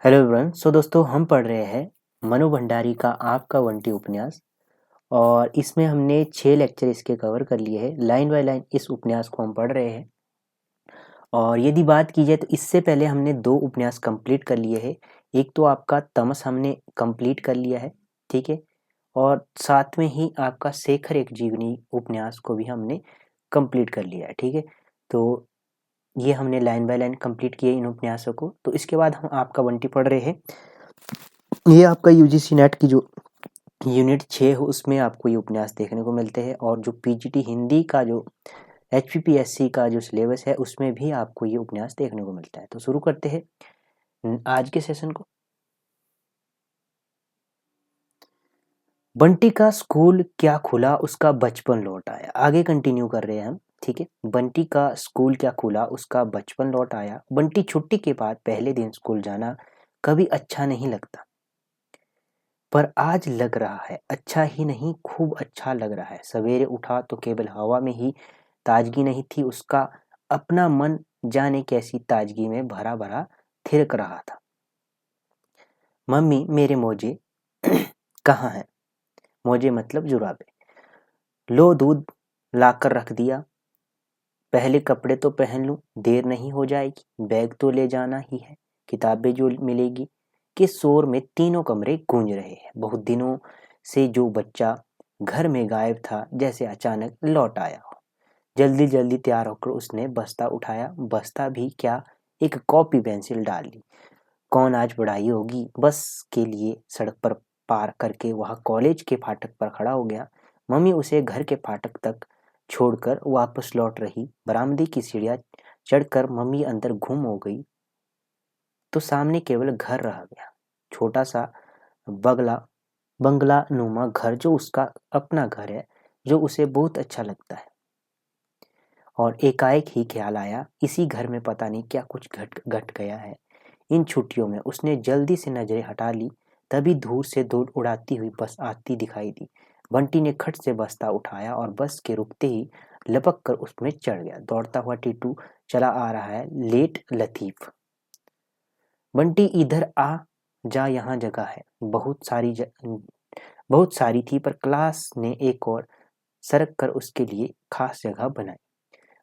Hello everyone. दोस्तों हम पढ़ रहे हैं मनु भंडारी का आपका बंटी उपन्यास और इसमें हमने 6 लेक्चर इसके कवर कर लिए हैं। लाइन बाय लाइन इस उपन्यास को हम पढ़ रहे हैं और यदि बात की जाए तो इससे पहले हमने 2 उपन्यास कंप्लीट कर लिए हैं। एक तो आपका तमस हमने कंप्लीट कर लिया है, ठीक है, और साथ में ही आपका शेखर एक जीवनी उपन्यास को भी हमने कंप्लीट कर लिया है, ठीक है। तो ये हमने लाइन बाय लाइन कंप्लीट किए इन उपन्यासों को। तो इसके बाद हम आपका बंटी पढ़ रहे हैं। ये आपका यूजीसी नेट की जो यूनिट 6 है उसमें आपको ये उपन्यास देखने को मिलते हैं और जो पीजीटी हिंदी का जो एचपीपीएससी का जो सिलेबस है उसमें भी आपको ये उपन्यास देखने को मिलता है। तो शुरू करते हैं आज के सेशन को। बंटी का स्कूल क्या खुला, उसका बचपन लौट आया। आगे कंटिन्यू कर रहे हैं हम, ठीक है। बंटी का स्कूल क्या खुला, उसका बचपन लौट आया। बंटी छुट्टी के बाद पहले दिन स्कूल जाना कभी अच्छा नहीं लगता, पर आज लग रहा है अच्छा ही नहीं खूब अच्छा लग रहा है। सवेरे उठा तो केवल हवा में ही ताजगी नहीं थी, उसका अपना मन जाने कैसी ताजगी में भरा भरा थिरक रहा था। मम्मी मेरे मोजे कहाँ हैं? मोजे मतलब जुराबे। लो दूध लाकर रख दिया, पहले कपड़े तो पहन लूं, देर नहीं हो जाएगी। बैग तो ले जाना ही है, किताबें जो मिलेगी। के शोर में तीनों कमरे गूंज रहे हैं। बहुत दिनों से जो बच्चा घर में गायब था जैसे अचानक लौट आया हो। जल्दी जल्दी तैयार होकर उसने बस्ता उठाया। बस्ता भी क्या, एक कॉपी पेंसिल डाल ली। कौन आज पढ़ाई होगी? बस के लिए सड़क पर पार करके वह कॉलेज के फाटक पर खड़ा हो गया। मम्मी उसे घर के फाटक तक छोड़कर वापस लौट रही। बरामदे की सीढ़ियां चढ़कर मम्मी अंदर गुम हो गई तो सामने केवल घर रह गया, छोटा सा बगला बंगला नुमा घर, जो उसका अपना घर है, जो उसे बहुत अच्छा लगता है। और एकाएक ही ख्याल आया, इसी घर में पता नहीं क्या कुछ घट घट गया है। इन छुट्टियों में उसने जल्दी से नजरें हटा ली, तभी दूर से दूर उड़ाती हुई बस आती दिखाई दी। बंटी ने खट से बस्ता उठाया और बस के रुकते ही लपक कर उसमें चढ़ गया। दौड़ता हुआ टीटू चला आ रहा है, लेट लतीफ। बंटी इधर आ जा, यहाँ जगह है। बहुत सारी थी, पर क्लास ने एक और सरक कर उसके लिए खास जगह बनाई।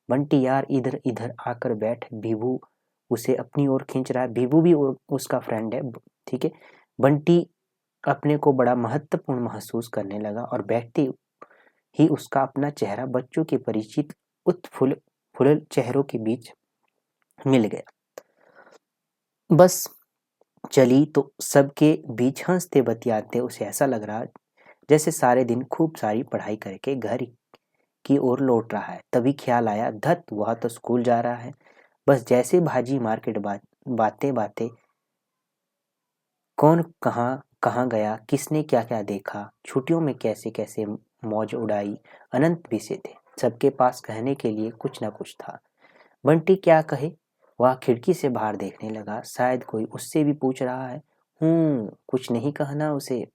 बंटी यार इधर इधर आकर बैठ, भीभू उसे अपनी ओर खींच रहा है। भीभू भी उसका फ्रेंड है, ठीक है। बंटी अपने को बड़ा महत्वपूर्ण महसूस करने लगा और बैठते ही उसका अपना चेहरा बच्चों के परिचित उत्फुल्ल चेहरों के बीच मिल गया। बस चली तो सबके बीच हंसते बतियाते उसे ऐसा लग रहा जैसे सारे दिन खूब सारी पढ़ाई करके घर की ओर लौट रहा है। तभी ख्याल आया, धत वह तो स्कूल जा रहा है। बस जैसे भाजी मार्केट बातें बातें, कौन कहाँ कहाँ गया, किसने क्या क्या देखा, छुट्टियों में कैसे कैसे मौज उड़ाई, अनंत विषय थे। सबके पास कहने के लिए कुछ ना कुछ था। बंटी क्या कहे? वह खिड़की से बाहर देखने लगा, शायद कोई उससे भी पूछ रहा है। कुछ नहीं कहना उसे।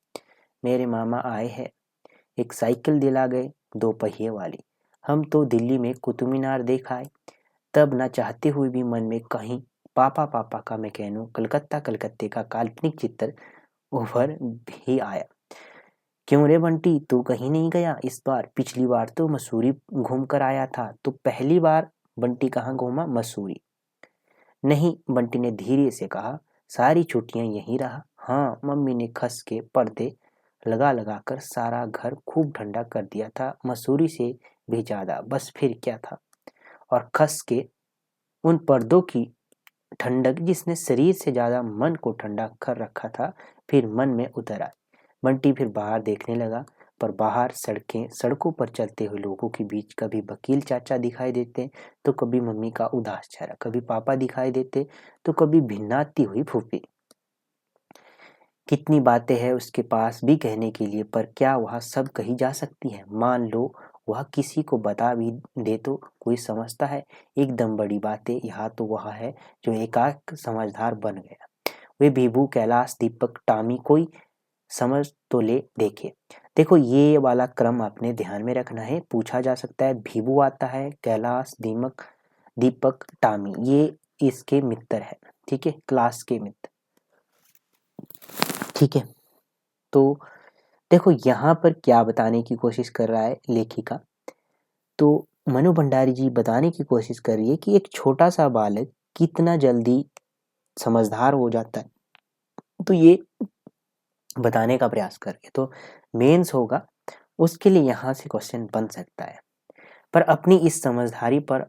मेरे मामा आए हैं, एक साइकिल दिला गए, 2 पहिए वाली। हम तो दिल्ली में कुतुब मीनार देख आए। तब न चाहते हुए भी मन में कहीं पापा पापा का मैं कहूँ कलकत्ता कलकत्ते का काल्पनिक चित्र उभर भी आया। क्यों रे बंटी, तू कहीं नहीं गया इस बार? पिछली बार तो मसूरी घूम कर आया था, तो पहली बार बंटी कहाँ घूमा? मसूरी नहीं, बंटी ने धीरे से कहा, सारी छुट्टियां यहीं रहा। हाँ, मम्मी ने खस के पर्दे लगा लगा कर सारा घर खूब ठंडा कर दिया था, मसूरी से भी ज्यादा। बस फिर क्या था? और खस के उन पर्दों की ठंडक जिसने शरीर से ज्यादा मन को ठंडा कर रखा था, फिर मन में उतर आई। बंटी फिर बाहर देखने लगा, पर बाहर सड़कों पर चलते हुए लोगों के बीच कभी वकील चाचा दिखाई देते तो कभी मम्मी का उदास चेहरा, कभी पापा दिखाई देते तो कभी भिन्नाती हुई फूफी। कितनी बातें हैं उसके पास भी कहने के लिए, पर क्या वह सब कही जा सकती है? मान लो वह किसी को बता भी दे तो कोई समझता है? एकदम बड़ी बातें। यहाँ तो वह है जो एकाएक समझदार बन गया। वे भीभू, कैलाश, दीपक, टॉमी, कोई समझ तो ले देखे। देखो ये वाला क्रम आपने ध्यान में रखना है। पूछा जा सकता है, भीभू आता है, कैलाश, दीपक, टॉमी, ये इसके मित्र है, ठीक है, क्लास के मित्र। ठीक है, तो देखो यहाँ पर क्या बताने की कोशिश कर रहा है लेखिका, तो मनु भंडारी जी बताने की कोशिश कर रही है कि एक छोटा सा बालक कितना जल्दी समझदार हो जाता है, तो ये बताने का प्रयास कर रही है। तो मेंस होगा उसके लिए यहाँ से क्वेश्चन बन सकता है, पर अपनी इस समझदारी पर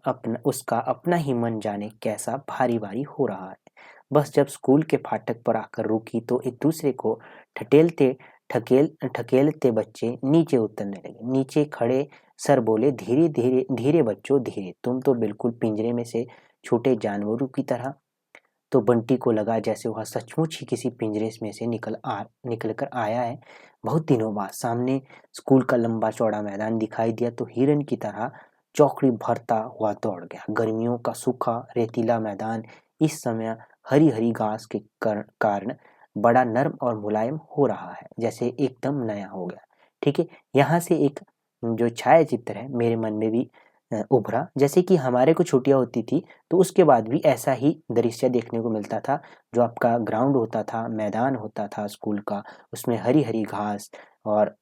उसका अपना ही मन जाने कैसा भारी भारी हो रहा है। बस जब स्कूल के फाटक पर आकर रुकी तो एक दूसरे को ठकेलते बच्चे नीचे उतरने लगे। नीचे खड़े सर बोले, धीरे धीरे धीरे बच्चों धीरे, तुम तो बिल्कुल पिंजरे में से छूटे जानवरों की तरह। तो बंटी को लगा जैसे वह सचमुच ही किसी पिंजरे में से निकल कर आया है। बहुत दिनों बाद सामने स्कूल का लंबा चौड़ा मैदान दिखाई दिया तो हिरन की तरह चौकड़ी भरता हुआ दौड़ गया। गर्मियों का सूखा रेतीला मैदान इस समय हरी हरी घास के कारण बड़ा नर्म और मुलायम हो रहा है, जैसे एकदम नया हो गया। ठीक है, यहाँ से एक जो छाया चित्र है मेरे मन में भी उभरा। जैसे कि हमारे को छुट्टियाँ होती थी तो उसके बाद भी ऐसा ही दृश्य देखने को मिलता था। जो आपका ग्राउंड होता था, मैदान होता था स्कूल का, उसमें हरी हरी घास और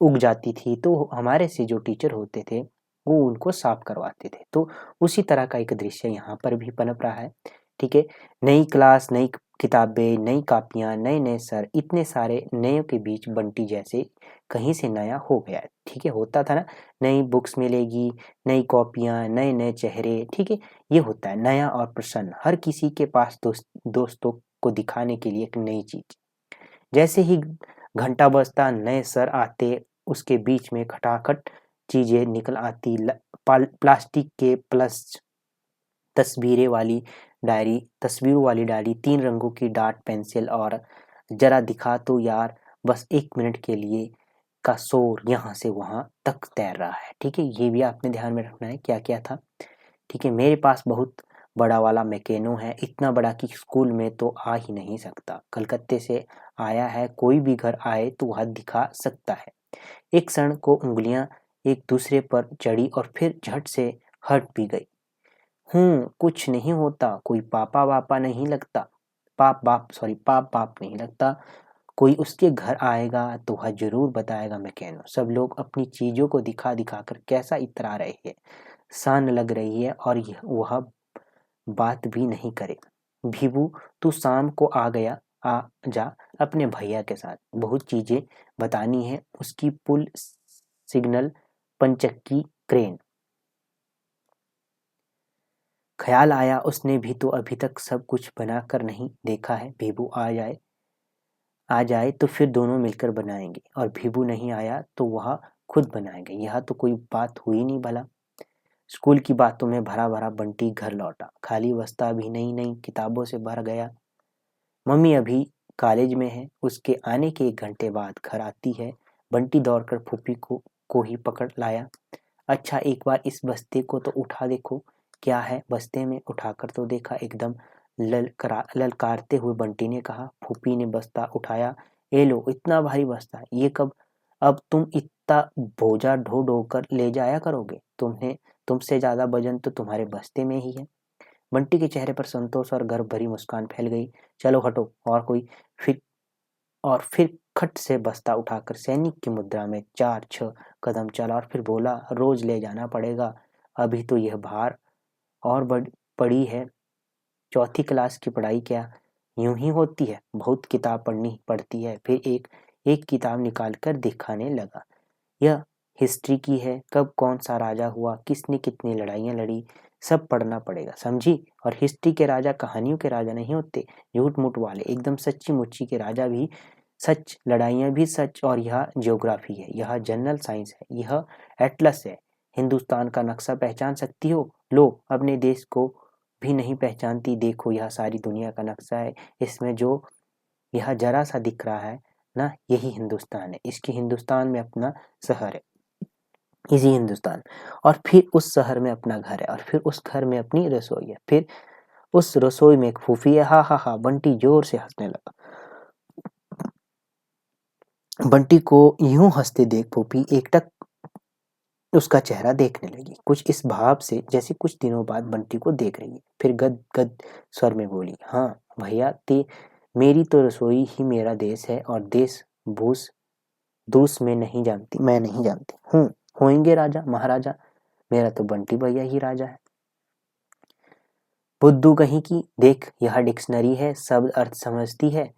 उग जाती थी, तो हमारे से जो टीचर होते थे वो उनको साफ करवाते थे। तो उसी तरह का एक दृश्य यहाँ पर भी पनप रहा है। ठीक है, नई क्लास, नई किताबें, नई कापियाँ, नए नए सर, इतने सारे नयों के बीच बंटी जैसे कहीं से नया हो गया है। ठीक है, होता था ना, नई बुक्स मिलेगी, नई कॉपियाँ, नए नए चेहरे। ठीक है, ये होता है नया और प्रसन्न, हर किसी के पास दोस्तों को दिखाने के लिए एक नई चीज। जैसे ही घंटा बजता, नए सर आते, उसके बीच में खटाखट चीजें निकल आती। प्लास्टिक के प्लस तस्वीरों वाली डायरी, 3 रंगों की डार्ट पेंसिल और जरा दिखा तो यार बस 1 मिनट के लिए का शोर यहाँ से वहाँ तक तैर रहा है। ठीक है, ये भी आपने ध्यान में रखना है क्या क्या था। ठीक है, मेरे पास बहुत बड़ा वाला मैकेनो है, इतना बड़ा कि स्कूल में तो आ ही नहीं सकता। कलकत्ते से आया है, कोई भी घर आए तो वह दिखा सकता है। एक क्षण को उंगलियां एक दूसरे पर चढ़ी और फिर झट से हट भी गई। कुछ नहीं होता, कोई पापा वापा नहीं लगता, पाप बाप नहीं लगता। कोई उसके घर आएगा तो वह जरूर बताएगा मैकेनो। सब लोग अपनी चीजों को दिखा दिखा कर कैसा इतरा रहे हैं, सान लग रही है, और वह बात भी नहीं करे। भीबू, तू शाम को आ जा अपने भैया के साथ, बहुत चीजें बतानी है उसकी। पुल, सिग्नल, पंचक्की, क्रेन। ख्याल आया उसने भी तो अभी तक सब कुछ बना कर नहीं देखा है। भीबू आ जाए तो फिर दोनों मिलकर बनाएंगे, और भीबू नहीं आया तो वह खुद बनाएंगे। यह तो कोई बात हुई नहीं भला। स्कूल की बातों में भरा भरा बंटी घर लौटा। खाली बस्ता भी नई नई किताबों से भर गया। मम्मी अभी कॉलेज में है। उसके आने के 1 घंटे बाद घर आती है। बंटी दौड़कर फूफी को ही पकड़ लाया। अच्छा, एक बार इस बस्ते को तो उठा देखो। क्या है बस्ते में? उठाकर तो देखा, एकदम ललकारते हुए बंटी ने कहा। फूफी ने बस्ता उठाया। ए लो, इतना भारी बस्ता, ये कब? अब तुम इतना बोझा ढो ढो कर ले जाया करोगे? तुमसे ज्यादा वजन तो तुम्हारे बस्ते में ही है। बंटी के चेहरे पर संतोष और गर्व भरी मुस्कान फैल गई। चलो हटो। फिर फिर खट से बस्ता उठाकर सैनिक की मुद्रा में 4-6 कदम चला और फिर बोला, रोज ले जाना पड़ेगा। अभी तो यह भार और पड़ी है। चौथी क्लास की पढ़ाई क्या यूं ही होती है? बहुत किताब पढ़नी पड़ती है। फिर एक एक किताब निकाल कर दिखाने लगा। यह हिस्ट्री की है, कब कौन सा राजा हुआ, किसने कितनी लड़ाइयाँ लड़ी, सब पढ़ना पड़ेगा, समझी? और हिस्ट्री के राजा कहानियों के राजा नहीं होते, झूठ मूठ वाले, एकदम सच्ची मुच्ची के राजा भी सच, लड़ाइयाँ भी सच। और यह ज्योग्राफी है, यह जनरल साइंस है, यह एटलस है। हिंदुस्तान का नक्शा पहचान सकती हो? लो, अपने देश को भी नहीं पहचानती? देखो, यह सारी दुनिया का नक्शा है। इसमें जो यह जरा सा दिख रहा है ना, यही हिंदुस्तान है। इसकी हिंदुस्तान में अपना शहर है, इसी हिंदुस्तान। और फिर उस शहर में अपना घर है, और फिर उस घर में अपनी रसोई है, फिर उस रसोई में एक फूफी है। हा हा हा, बंटी जोर से हंसने लगा। बंटी को यूं हंसते देख फूफी एकटक उसका चेहरा देखने लगी, कुछ इस भाव से जैसे कुछ दिनों बाद बंटी को देख रही है। फिर गद गद स्वर में बोली, हाँ भैया, मेरी तो रसोई ही मेरा देश है और देश भूस दूस में नहीं जानती, मैं नहीं जानती हूँ। होंगे राजा महाराजा, मेरा तो बंटी भैया ही राजा है। बुद्धू कहीं की, देख यह डिक्शनरी है, शब्द अर्थ समझती है।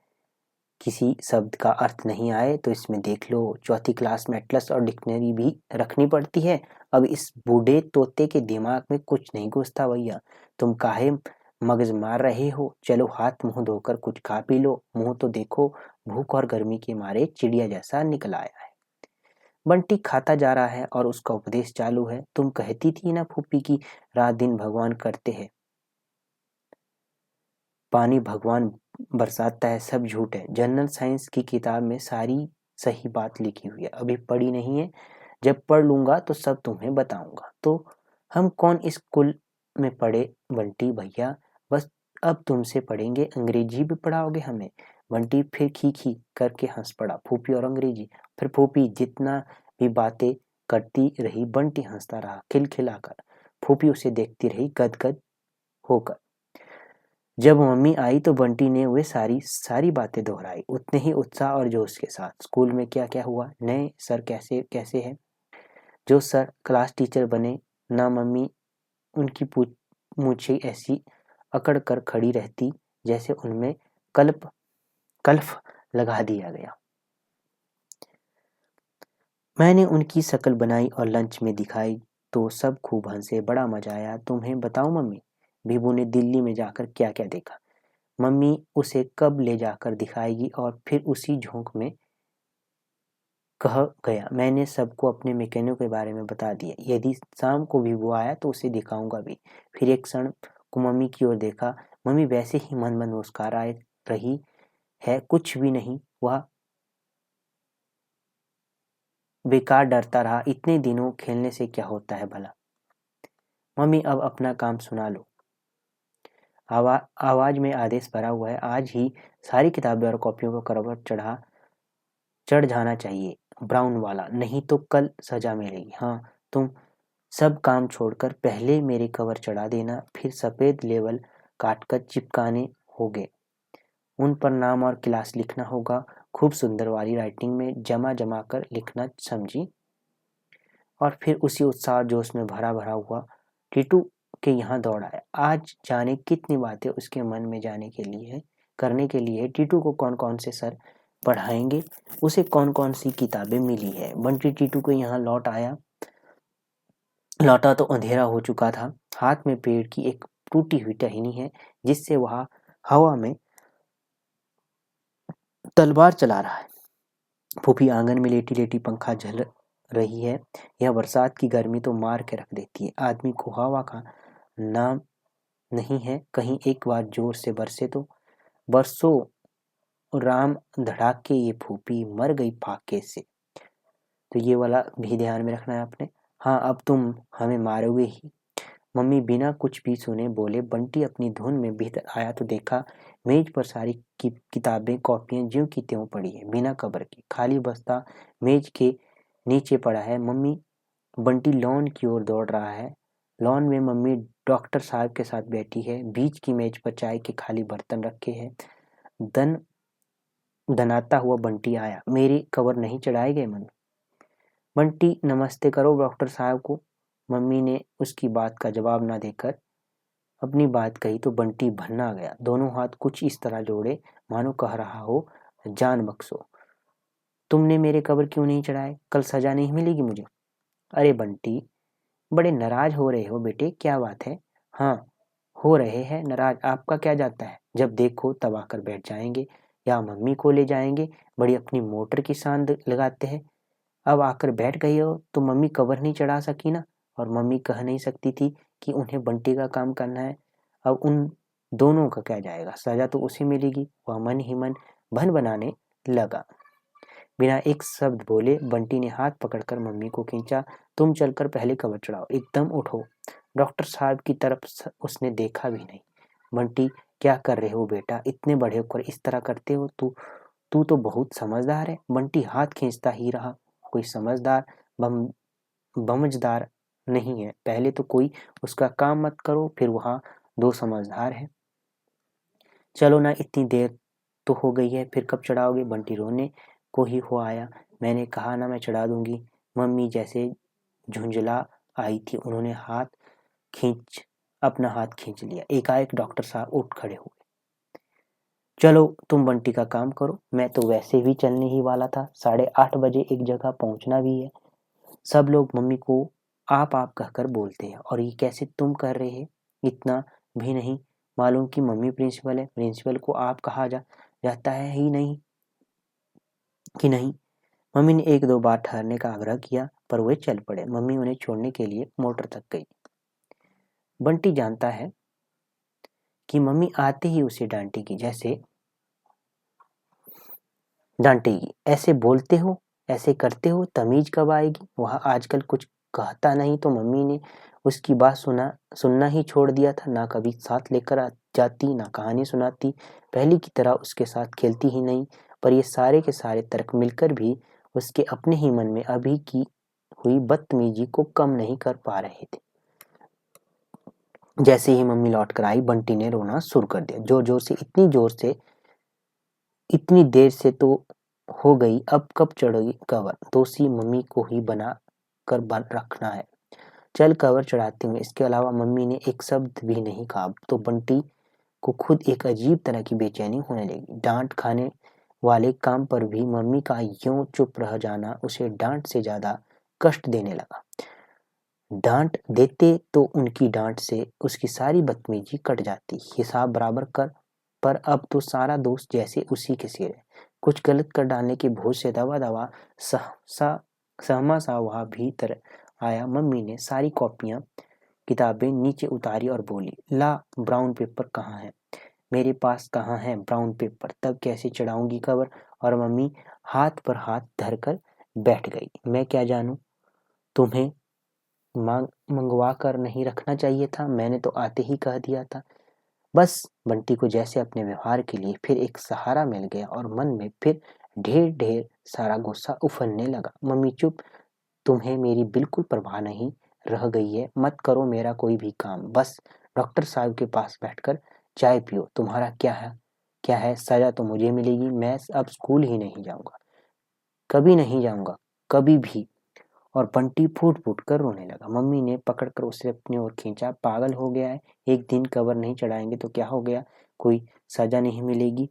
किसी शब्द का अर्थ नहीं आए तो इसमें देख लो, चौथी क्लास में एटलस और डिक्शनरी भी रखनी पड़ती है। अब इस बूढ़े तोते के दिमाग में कुछ नहीं घुसता भैया, तुम काहे मगज मार रहे हो? चलो हाथ मुंह धोकर कुछ खा पी लो, मुंह तो देखो, भूख और गर्मी के मारे चिड़िया जैसा निकल आया है। बंटी खाता जा रहा है और उसका उपदेश चालू है। तुम कहती थी ना फूफी की रात दिन भगवान करते हैं, पानी भगवान बरसाता है, सब झूठ है। जनरल साइंस की किताब में सारी सही बात लिखी हुई है, अभी पढ़ी नहीं है, जब पढ़ लूंगा तो सब तुम्हें बताऊंगा। तो हम कौन स्कूल में पढ़े बंटी भैया, बस अब तुमसे पढ़ेंगे, अंग्रेजी भी पढ़ाओगे हमें? बंटी फिर खी खी करके हंस पड़ा। फूफी और अंग्रेजी, फिर फूफी जितना भी बातें करती रही, बंटी हंसता रहा खिलखिलाकर। फूफी उसे देखती रही गदगद होकर। जब मम्मी आई तो बंटी ने वे सारी सारी बातें दोहराई, उतने ही उत्साह और जोश के साथ। स्कूल में क्या क्या हुआ, नए सर कैसे कैसे हैं, जो सर क्लास टीचर बने ना मम्मी, उनकी मूछें ऐसी अकड़ कर खड़ी रहती जैसे उनमें कल्फ लगा दिया गया। मैंने उनकी शक्ल बनाई और लंच में दिखाई तो सब खूब हंसे, बड़ा मजा आया। तुम्हें बताऊं मम्मी, बीबू ने दिल्ली में जाकर क्या क्या देखा। मम्मी उसे कब ले जाकर दिखाएगी और फिर उसी झोंक में कह गया। मैंने सबको अपने मैकेनिक के बारे में बता दिया, यदि शाम को भी वो आया तो उसे दिखाऊंगा भी। फिर एक क्षण को मम्मी की ओर देखा। मम्मी वैसे ही मन मन मुस्कुरा रही है, कुछ भी नहीं, वह बेकार डरता रहा, इतने दिनों खेलने से क्या होता है भला। मम्मी अब अपना काम सुना लो। आवाज में आदेश भरा हुआ है, आज ही सारी किताबें और कॉपियों पर कवर चढ़ जाना चाहिए, ब्राउन वाला, नहीं तो कल सजा मिलेगी। हाँ, तुम सब काम छोड़कर पहले मेरे कवर चढ़ा देना, फिर सफ़ेद लेबल काटकर चिपकाने होंगे, उन पर नाम और क्लास लिखना होगा, खूब सुंदर वाली राइटिंग में जमा जमा कर लिखना, समझी? और फिर उसी उत्साह और जोश में भरा भरा हुआ टीटू के यहाँ दौड़ आया। आज जाने कितनी बातें उसके मन में जाने के लिए करने के लिए। टीटू को कौन कौन से सर पढ़ाएंगे, उसे कौन कौन सी किताबें मिली है। बंटी टीटू को यहाँ लौटा तो अंधेरा हो चुका था। हाथ में पेड़ की एक टूटी हुई टहनी है जिससे वह हवा में तलवार चला रहा है। फूफी आंगन में लेटी लेटी पंखा झल रही है। यह बरसात की गर्मी तो मार के रख देती है, आदमी को हवा का नाम नहीं है। कहीं एक बार जोर से बरसे तो बरसों राम धड़ाके, ये फूफी मर गई फाके से। तो ये वाला भी ध्यान में रखना है आपने। हाँ, अब तुम हमें मारोगे ही। मम्मी बिना कुछ भी सुने बोले। बंटी अपनी धुन में भीतर आया तो देखा मेज पर सारी किताबें कॉपियां ज्यों की त्यों पड़ी है, बिना कवर के। खाली बस्ता मेज के नीचे पड़ा है। मम्मी बंटी लॉन की ओर दौड़ रहा है। लॉन में मम्मी डॉक्टर साहब के साथ बैठी है, बीच की मेज पर चाय के खाली बर्तन रखे हैं। दन दनाता हुआ बंटी आया। मेरे कवर नहीं चढ़ाए गए मम्मी? बंटी नमस्ते करो डॉक्टर साहब को। मम्मी ने उसकी बात का जवाब ना देकर अपनी बात कही तो बंटी भन्ना गया, दोनों हाथ कुछ इस तरह जोड़े मानो कह रहा हो, जान बख्शो, तुमने मेरे कवर क्यों नहीं चढ़ाए? कल सजा नहीं मिलेगी मुझे? अरे बंटी, बड़े नाराज हो रहे हो बेटे, क्या बात है? हाँ, हो रहे हैं नाराज, आपका क्या जाता है? जब देखो तब आकर बैठ जाएंगे या मम्मी को ले जाएंगे, बड़ी अपनी मोटर की शान लगाते हैं। अब आकर बैठ गई हो तो मम्मी कवर नहीं चढ़ा सकी ना, और मम्मी कह नहीं सकती थी कि उन्हें बंटी का काम करना है। अब उन दोनों का क्या जाएगा, सजा तो उसे मिलेगी। वह मन ही मन भन बनाने लगा। बिना एक शब्द बोले बंटी ने हाथ पकड़कर मम्मी को खींचा। तुम चलकर पहले कवर चढ़ाओ, एकदम उठो। डॉक्टर साहब की तरफ उसने देखा भी नहीं। बंटी, क्या कर रहे हो बेटा, इतने बड़े होकर इस तरह करते हो? तू तू तो बहुत समझदार है। बंटी हाथ खींचता ही रहा। कोई समझदार बम बमझदार नहीं है, पहले तो कोई उसका काम मत करो, फिर वहाँ दो समझदार है। चलो ना, इतनी देर तो हो गई है, फिर कब चढ़ाओगे? बंटी रोने को ही हो आया। मैंने कहा ना मैं चढ़ा दूंगी। मम्मी जैसे झुंझला आई थी, उन्होंने अपना हाथ खींच लिया। एकाएक डॉक्टर साहब उठ खड़े हुए। चलो तुम बंटी का काम करो, मैं तो वैसे भी चलने ही वाला था। 8:30 बजे एक जगह पहुंचना भी है। सब लोग मम्मी को आप कहकर बोलते हैं, और ये कैसे तुम कर रहे हैं? इतना भी नहीं मालूम कि मम्मी प्रिंसिपल है? प्रिंसिपल को आप कहा जाता है ही नहीं कि नहीं? मम्मी ने 1-2 बार ठहरने का आग्रह किया, पर वे चल पड़े। मम्मी उन्हें छोड़ने के लिए मोटर तक गई। बंटी जानता है कि मम्मी आते ही उसे डांटेगी। ऐसे बोलते हो, ऐसे करते हो, तमीज कब आएगी? वह आजकल कुछ कहता नहीं तो मम्मी ने उसकी बात सुनना ही छोड़ दिया था। ना कभी साथ लेकर जाती, ना कहानी सुनाती, पहले की तरह उसके साथ खेलती ही नहीं। पर ये सारे के सारे तर्क मिलकर भी उसके अपने ही मन में अभी की हुई बदतमीजी को कम नहीं कर पा रहे थे। जैसे ही मम्मी लौट कर आई, बंटी ने रोना शुरू कर दिया, जोर से, इतनी देर से तो हो गई, अब कब चढ़ेगी कवर? दोषी मम्मी को ही बना कर रखना है। चल कवर चढ़ाती हूँ। इसके अलावा मम्मी ने एक शब्द भी नहीं कहा। तो बंटी को खुद एक अजीब तरह की बेचैनी होने लगी। डांट खाने वाले काम पर भी मम्मी का यूं चुप रह जाना उसे डांट से ज्यादा कष्ट देने लगा। डांट देते तो उनकी डांट से उसकी सारी बदतमीजी कट जाती, हिसाब बराबर कर। पर अब तो सारा दोष जैसे उसी के सिर है। कुछ गलत कर डालने के बोझ से दवा सहमा सा वह भीतर आया। मम्मी ने सारी किताबें नीचे उतारी और बोली, ला ब्राउन पेपर कहाँ है? मेरे पास कहाँ है ब्राउन पेपर? तब कैसे चढ़ाऊंगी कवर? और मम्मी हाथ पर हाथ धरकर बैठ गई। मैं क्या जानूं, तुम्हें मंगवा कर नहीं रखना चाहिए था? मैंने तो आते ही कह दिया था। बस बंटी को जैसे अपने व्यवहार के लिए फिर एक सहारा मिल गया और मन में फिर ढेर ढेर सारा गुस्सा उफनने लगा। मम्मी चुप, तुम्हें मेरी बिल्कुल परवाह नहीं रह गई है? मत करो मेरा कोई भी काम, बस डॉक्टर साहब के पास बैठकर चाय पियो। तुम्हारा क्या है सजा तो मुझे मिलेगी। मैं अब स्कूल ही नहीं जाऊंगा, कभी नहीं जाऊंगा, कभी भी। और बंटी फूट फूट कर रोने लगा। मम्मी ने पकड़कर उसे अपनी ओर खींचा। पागल हो गया है? एक दिन कवर नहीं चढ़ाएंगे तो क्या हो गया? कोई सजा नहीं मिलेगी?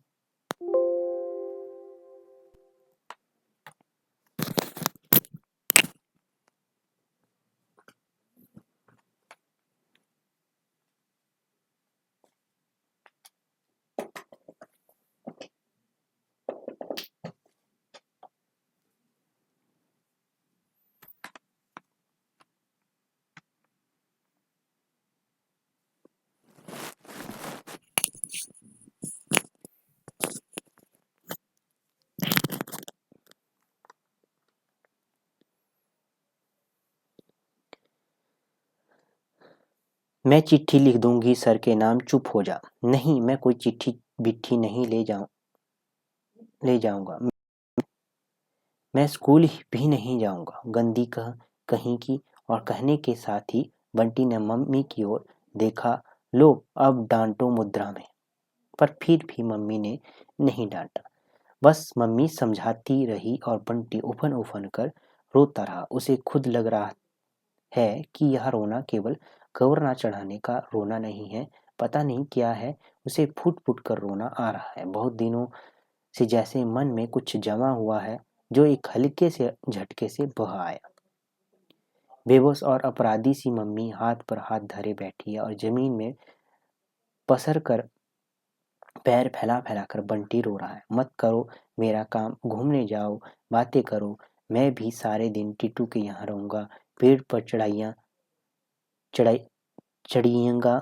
मैं चिट्ठी लिख दूंगी सर के नाम, चुप हो जा। नहीं, मैं कोई चिट्ठी बिट्ठी नहीं ले जाऊंगा। मैं स्कूल भी नहीं जाऊंगा, गंदी कहीं की। और कहने के साथ ही बंटी ने मम्मी की ओर देखा। लो अब डांटो मुद्रा में। पर फिर भी मम्मी ने नहीं डांटा। बस मम्मी समझाती रही और बंटी उफन उफन कर रोता रहा। उसे खुद लग रहा है कि यह रोना केवल कवर ना चढ़ाने का रोना नहीं है, पता नहीं क्या है, उसे फूट फूट कर रोना आ रहा है। बहुत दिनों से जैसे मन में कुछ जमा हुआ है, जो एक हल्के से झटके से बह आया। बेबस और अपराधी सी मम्मी हाथ पर हाथ धरे बैठी है और जमीन में पसर कर पैर फैला फैला कर बंटी रो रहा है। मत करो मेरा काम, घूमने जाओ, बातें करो। मैं भी सारे दिन टीटू के यहाँ रहूंगा, पेड़ पर चढ़ाई चढ़िएगा,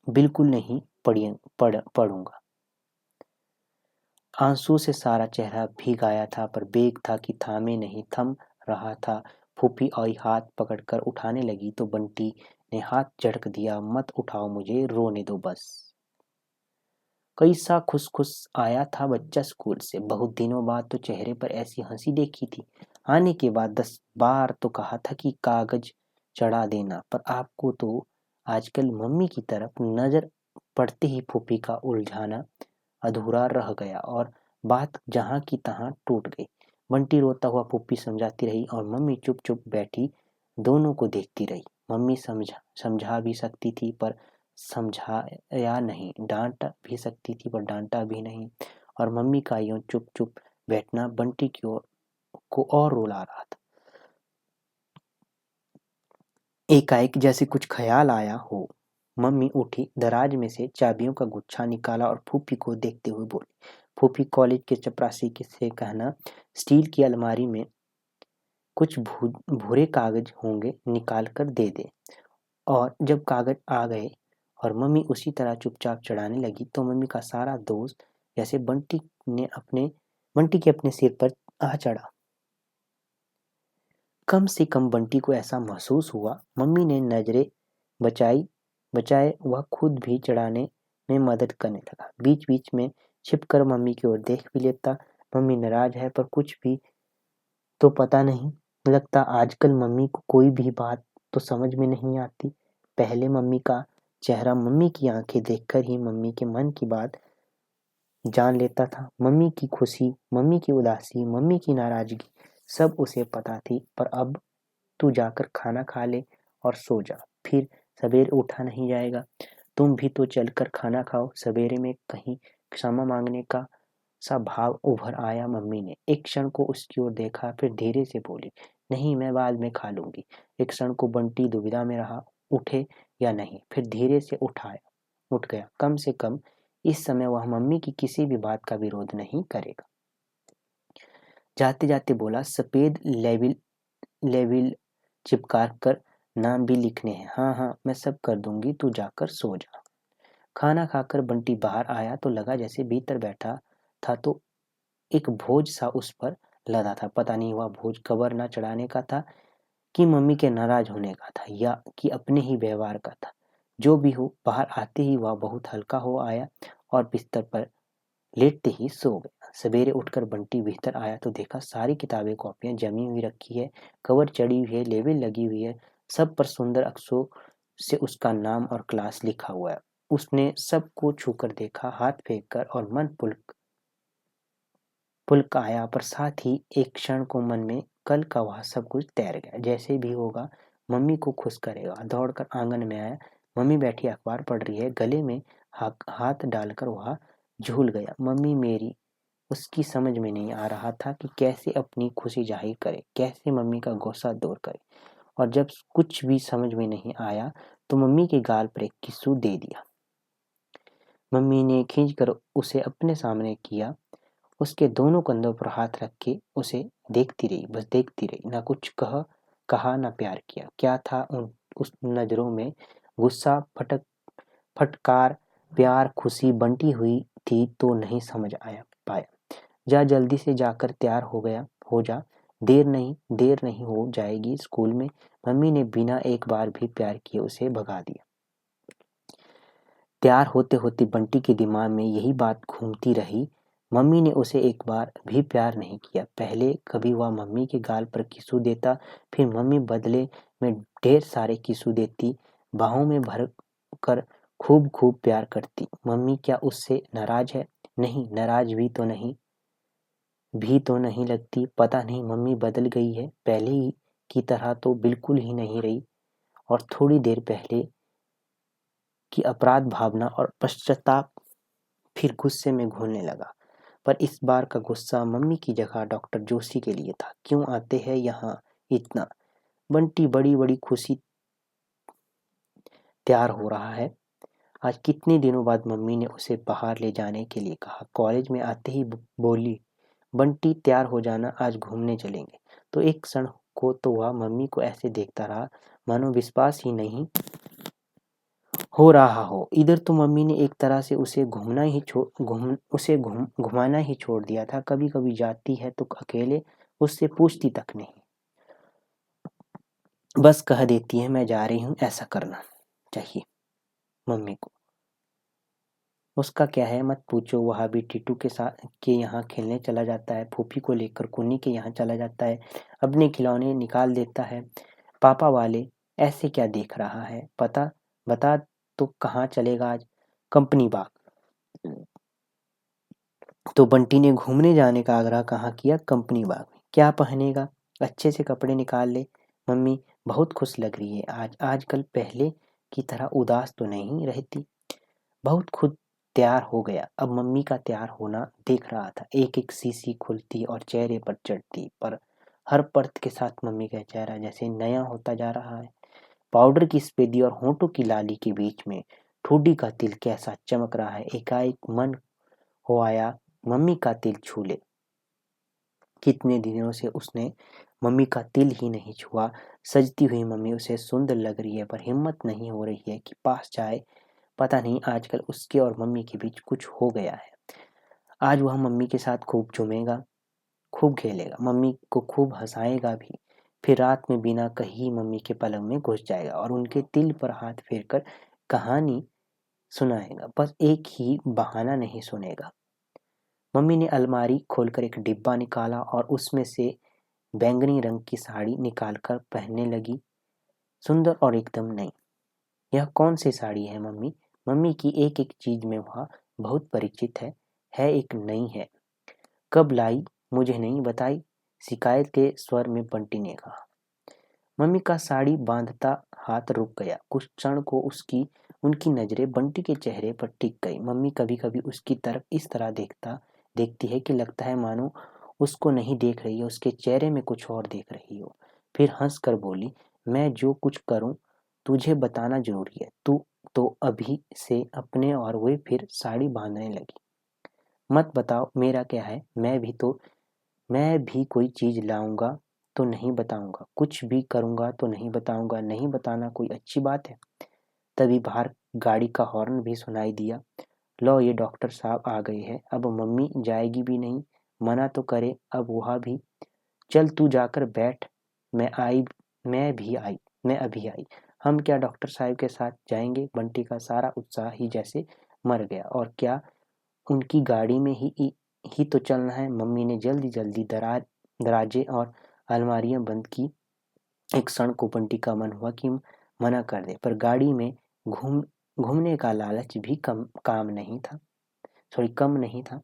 बिल्कुल नहीं पढ़ूंगा। आंसू से सारा चेहरा भीग आया था, पर बेग था कि थम रहा था। फूफी आई हाथ पकड़कर उठाने लगी तो बंटी ने हाथ झटक दिया। मत उठाओ मुझे, रोने दो बस। कैसा खुश खुश आया था बच्चा स्कूल से। बहुत दिनों बाद तो चेहरे पर ऐसी हंसी देखी थी। आने के बाद 10 बार तो कहा था कि कागज चढ़ा देना, पर आपको तो आजकल मम्मी की तरफ नजर पड़ते ही फूफी का उलझाना अधूरा रह गया और बात जहाँ की तहाँ टूट गई। बंटी रोता हुआ फूफी समझाती रही और मम्मी चुप चुप बैठी दोनों को देखती रही। मम्मी समझा भी सकती थी पर समझाया नहीं, डांट भी सकती थी पर डांटा भी नहीं। और मम्मी का यूं चुप चुप बैठना बंटी की ओर को और रुला रहा था। एकाएक जैसे कुछ ख्याल आया हो, मम्मी उठी, दराज में से चाबियों का गुच्छा निकाला और फूफी को देखते हुए बोली, फूफी कॉलेज के चपरासी से कहना स्टील की अलमारी में कुछ भूरे कागज होंगे, निकाल कर दे दे। और जब कागज आ गए और मम्मी उसी तरह चुपचाप चढ़ाने लगी तो मम्मी का सारा दोष जैसे बंटी के अपने सिर पर आ चढ़ा। कम से कम बंटी को ऐसा महसूस हुआ। मम्मी ने नजरें बचाए वह खुद भी चढ़ाने में मदद करने लगा। बीच बीच में छिपकर मम्मी की ओर देख भी लेता। मम्मी नाराज है पर कुछ भी तो पता नहीं लगता। आजकल मम्मी को कोई भी बात तो समझ में नहीं आती। पहले मम्मी का चेहरा, मम्मी की आंखें देखकर ही मम्मी के मन की बात जान लेता था। मम्मी की खुशी, मम्मी की उदासी, मम्मी की नाराजगी सब उसे पता थी। पर अब तू जाकर खाना खा ले और सो जा, फिर सवेरे उठा नहीं जाएगा। तुम भी तो चलकर खाना खाओ। सवेरे में कहीं क्षमा मांगने का सा भाव उभर आया मम्मी ने। एक क्षण को उसकी ओर देखा, फिर धीरे से बोली, नहीं मैं बाद में खा लूंगी। एक क्षण को बंटी दुविधा में रहा, उठे या नहीं। फिर धीरे से उठ गया। कम से कम इस समय वह मम्मी की किसी भी बात का विरोध नहीं करेगा। जाते जाते बोला, सफेद लेविल चिपका कर नाम भी लिखने हैं। हाँ हाँ मैं सब कर दूंगी, तू जाकर सो जा। खाना खाकर बंटी बाहर आया तो लगा जैसे भीतर बैठा था तो एक बोझ सा उस पर लदा था। पता नहीं वह बोझ कबर न चढ़ाने का था कि मम्मी के नाराज होने का था या कि अपने ही व्यवहार का था। जो भी हो, बाहर आते ही वह बहुत हल्का हो आया और बिस्तर पर लेटते ही सो गया। सवेरे उठकर बंटी भीतर आया तो देखा सारी किताबें कॉपियां जमी हुई रखी है, कवर चढ़ी हुई है, लेबल लगी हुई है, सब पर सुंदर अक्षरों से उसका नाम और क्लास लिखा हुआ है। उसने सबको छूकर देखा, हाथ फेंक कर, और मन पुलक आया। पर साथ ही एक क्षण को मन में कल का वह सब कुछ तैर गया। जैसे भी होगा मम्मी को खुश करेगा। दौड़कर आंगन में आया, मम्मी बैठी अखबार पढ़ रही है। गले में हाथ डालकर वह झूल गया। मम्मी मेरी, उसकी समझ में नहीं आ रहा था कि कैसे अपनी खुशी जाहिर करे, कैसे मम्मी का गुस्सा दूर करे। और जब कुछ भी समझ में नहीं आया तो मम्मी के गाल पर एक किस्सू दे दिया। मम्मी ने खींचकर उसे अपने सामने किया, उसके दोनों कंधों पर हाथ रख के उसे देखती रही, बस देखती रही। ना कुछ कहा ना प्यार किया। क्या था उस नजरों में? गुस्सा, फटकार, प्यार, खुशी? बंटी हुई थी तो नहीं समझ पाया। जा जल्दी से जाकर तैयार हो जा, देर नहीं हो जाएगी स्कूल में। मम्मी ने बिना एक बार भी प्यार किए उसे भगा दिया। तैयार होते होते बंटी के दिमाग में यही बात घूमती रही, मम्मी ने उसे एक बार भी प्यार नहीं किया। पहले कभी वह मम्मी के गाल पर किस्सू देता, फिर मम्मी बदले में ढेर सारे किस्सू देती, बाहों में भर कर खूब खूब प्यार करती। मम्मी क्या उससे नाराज है? नहीं, नाराज भी तो नहीं लगती। पता नहीं मम्मी बदल गई है, पहले ही की तरह तो बिल्कुल ही नहीं रही। और थोड़ी देर पहले की अपराध भावना और पश्चाताप फिर गुस्से में घुलने लगा। पर इस बार का गुस्सा मम्मी की जगह डॉक्टर जोशी के लिए था। क्यों आते हैं यहाँ इतना? बंटी बड़ी बड़ी खुशी तैयार हो रहा है। आज कितने दिनों बाद मम्मी ने उसे बाहर ले जाने के लिए कहा। कॉलेज में आते ही बोली, बंटी तैयार हो जाना, आज घूमने चलेंगे। तो एक क्षण को तो वह मम्मी को ऐसे देखता रहा मानो विश्वास ही नहीं हो रहा हो। इधर तो मम्मी ने एक तरह से उसे घुमाना ही छोड़ दिया था। कभी कभी जाती है तो अकेले, उससे पूछती तक नहीं, बस कह देती है मैं जा रही हूँ। ऐसा करना चाहिए मम्मी को। उसका क्या है मत पूछो। वह भी टीटू के यहाँ खेलने चला जाता है, फूफी को लेकर कुन्नी के यहाँ चला जाता है, अपने खिलौने निकाल देता है। पापा वाले ऐसे क्या देख रहा है? बता तो कहाँ चलेगा आज? कंपनी बाग। तो बंटी ने घूमने जाने का आग्रह कहाँ किया? कंपनी बाग में। क्या पहनेगा? अच्छे से कपड़े निकाल ले। मम्मी बहुत खुश लग रही है आज, आजकल पहले की तरह उदास तो नहीं रहती। बहुत खुद तैयार हो गया। अब मम्मी का तैयार होना देख रहा था। एक एक सीसी खुलती और चेहरे पर चढ़ती, पर हर परत के साथ मम्मी का चेहरा जैसे नया होता जा रहा है। पाउडर की सफेदी और होंठों की लाली के बीच में ठोडी का तिल कैसा चमक रहा है। एकाएक मन हो आया मम्मी का तिल छू ले। कितने दिनों से उसने मम्मी का तिल ही नहीं छुआ। सजती हुई मम्मी उसे सुंदर लग रही है, पर हिम्मत नहीं हो रही है कि पास जाए। पता नहीं आजकल उसके और मम्मी के बीच कुछ हो गया है। आज वह मम्मी के साथ खूब झूमेगा, खूब खेलेगा, मम्मी को खूब हंसाएगा भी। फिर रात में बिना कही मम्मी के पलंग में घुस जाएगा और उनके तिल पर हाथ फेरकर कहानी सुनाएगा। बस एक ही बहाना नहीं सुनेगा। मम्मी ने अलमारी खोलकर एक डिब्बा निकाला और उसमें से बैंगनी रंग की साड़ी निकालकर पहनने लगी, सुंदर और एकदम नई। यह कौन सी साड़ी है मम्मी? मम्मी की एक एक चीज में वह बहुत परिचित है एक नई है। कब लाई? मुझे नहीं बताई, शिकायत के स्वर में बंटी ने कहा। मम्मी का साड़ी बांधता हाथ रुक गया। कुछ क्षण को उनकी नजरें बंटी के चेहरे पर टिक गई। मम्मी कभी कभी उसकी तरफ इस तरह देखती है कि लगता है मानो उसको नहीं देख रही है, उसके चेहरे में कुछ और देख रही हो। फिर हंस कर बोली, मैं जो कुछ करूं तुझे बताना जरूरी है। तू तो अभी से अपने और वे फिर साड़ी बांधने लगी। मत बताओ, मेरा क्या है, मैं भी कोई चीज लाऊंगा तो नहीं बताऊंगा, कुछ भी करूंगा तो नहीं बताऊंगा। नहीं बताना कोई अच्छी बात है? तभी बाहर गाड़ी का हॉर्न भी सुनाई दिया। लो, ये डॉक्टर साहब आ गए हैं। अब मम्मी जाएगी भी नहीं, मना तो करे अब वह भी। चल तू जाकर बैठ, मैं आई मैं भी आई मैं अभी आई। हम क्या डॉक्टर साहब के साथ जाएंगे? बंटी का सारा उत्साह ही जैसे मर गया। और क्या उनकी गाड़ी में ही तो चलना है? मम्मी ने जल्दी जल्दी दराजे और अलमारियां बंद की। एक क्षण को बंटी का मन हुआ कि मना कर दे, पर गाड़ी में घूमने का लालच भी कम नहीं था।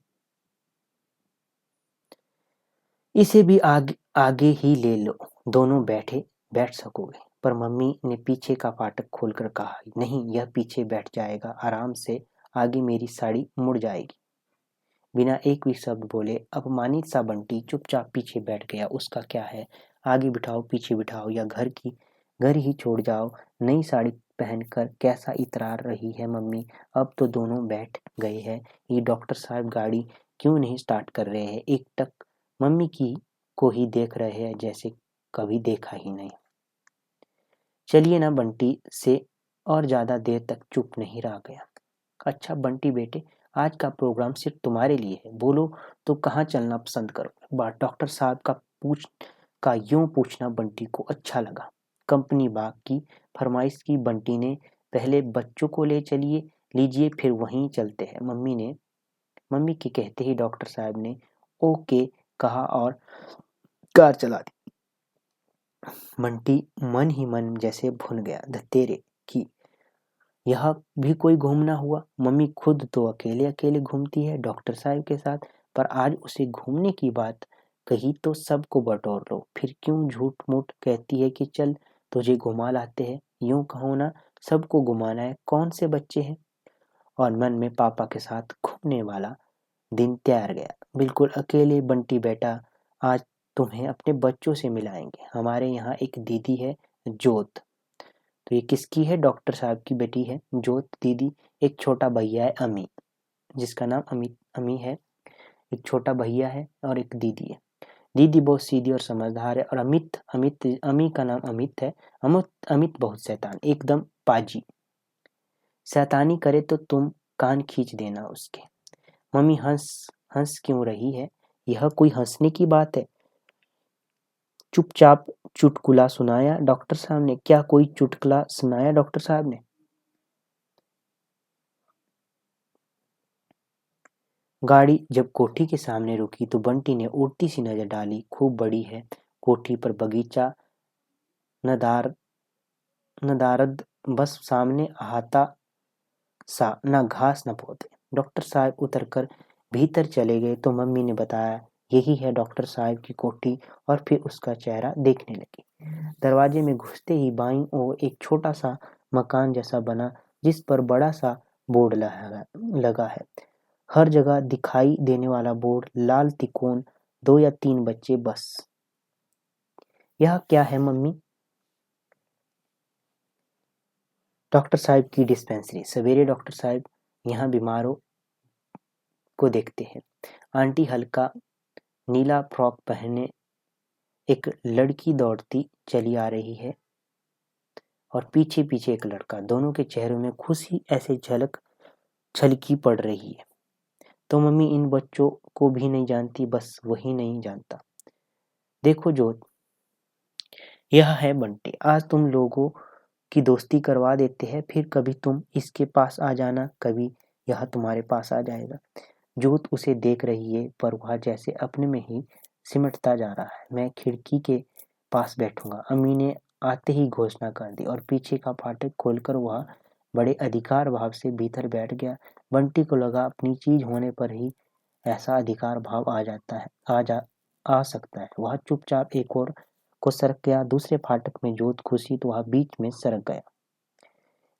इसे भी आगे ही ले लो, दोनों बैठ सकोगे। पर मम्मी ने पीछे का फाटक खोलकर कहा, नहीं, यह पीछे बैठ जाएगा आराम से, आगे मेरी साड़ी मुड़ जाएगी। बिना एक भी शब्द बोले अपमानित सा बंटी चुपचाप पीछे बैठ गया। उसका क्या है, आगे बिठाओ पीछे बिठाओ या घर ही छोड़ जाओ। नई साड़ी पहनकर कैसा इतरा रही है मम्मी। अब तो दोनों बैठ गए हैं, ये डॉक्टर साहब गाड़ी क्यों नहीं स्टार्ट कर रहे हैं? एक टक मम्मी की को ही देख रहे हैं जैसे कभी देखा ही नहीं। चलिए ना, बंटी से और ज्यादा देर तक चुप नहीं रहा गया। अच्छा बंटी बेटे, आज का प्रोग्राम सिर्फ तुम्हारे लिए है, बोलो तो कहाँ चलना पसंद करोगे? बात डॉक्टर साहब का यूं पूछना बंटी को अच्छा लगा। कंपनी बाग की फरमाइश की बंटी ने। पहले बच्चों को ले चलिए, लीजिए फिर वहीं चलते हैं। मम्मी के कहते ही डॉक्टर साहब ने ओके कहा और कार चला दी। बंटी मन ही मन जैसे भून गया, धतेरे की यह भी कोई घूमना हुआ। मम्मी खुद तो अकेले अकेले घूमती है डॉक्टर साहब के साथ, पर आज उसे घूमने की बात कही तो सबको बटोर लो। फिर क्यों झूठ मूठ कहती है कि चल तुझे घुमा लाते हैं? यूं कहो ना, सबको घुमाना है, कौन से बच्चे हैं? और मन में पापा के साथ घूमने वाला दिन तैयार गया। बिल्कुल अकेले। बंटी बेटा, आज तुम्हें अपने बच्चों से मिलाएंगे। हमारे यहाँ एक दीदी है, जोत। तो ये किसकी है? डॉक्टर साहब की बेटी है जोत दीदी। एक छोटा भैया है अमी, जिसका नाम अमी है। एक छोटा भैया है और एक दीदी है। दीदी बहुत सीधी और समझदार है, और अमी का नाम अमित है। अमित बहुत शैतान, एकदम पाजी। शैतानी करे तो तुम कान खींच देना उसके। मम्मी हंस हंस क्यों रही है? यह कोई हंसने की बात है? चुपचाप चुटकुला सुनाया डॉक्टर साहब ने। क्या कोई चुटकुला सुनाया डॉक्टर साहब ने? गाड़ी जब कोठी के सामने रुकी तो बंटी ने उड़ती सी नजर डाली। खूब बड़ी है कोठी, पर बगीचा नदार नदारद बस सामने अहाता सा, न घास न पौधे। डॉक्टर साहब उतरकर भीतर चले गए तो मम्मी ने बताया, यही है डॉक्टर साहब की कोठी, और फिर उसका चेहरा देखने लगी। दरवाजे में घुसते ही बाईं ओर एक छोटा सा मकान जैसा बना, जिस पर बड़ा सा बोर्ड लगा है। हर जगह दिखाई देने वाला बोर्ड, लाल तिकोन, 2 या 3 बच्चे बस। यह क्या है मम्मी? डॉक्टर साहब की डिस्पेंसरी। सवेरे डॉक्टर साहब यहाँ बीमारों को देखते हैं। आंटी हल्का नीला फ्रॉक पहने एक लड़की दौड़ती चली आ रही है, और पीछे पीछे एक लड़का। दोनों के चेहरों में खुशी ऐसे छलकी पड़ रही है। तो मम्मी इन बच्चों को भी नहीं जानती, बस वही नहीं जानता। देखो जोत, यह है बंटी। आज तुम लोगों की दोस्ती करवा देते हैं, फिर कभी तुम इसके पास आ जाना, कभी यह तुम्हारे पास आ जाएगा। जोत उसे देख रही है, पर वह जैसे अपने में ही सिमटता जा रहा है। मैं खिड़की के पास बैठूंगा, अम्मी ने आते ही घोषणा कर दी, और पीछे का फाटक खोलकर वह बड़े अधिकार भाव से भीतर बैठ गया। बंटी को लगा अपनी चीज होने पर ही ऐसा अधिकार भाव आ सकता है। वह चुपचाप एक और को सरक गया। दूसरे फाटक में जोत खुशी तो वह बीच में सरक गया।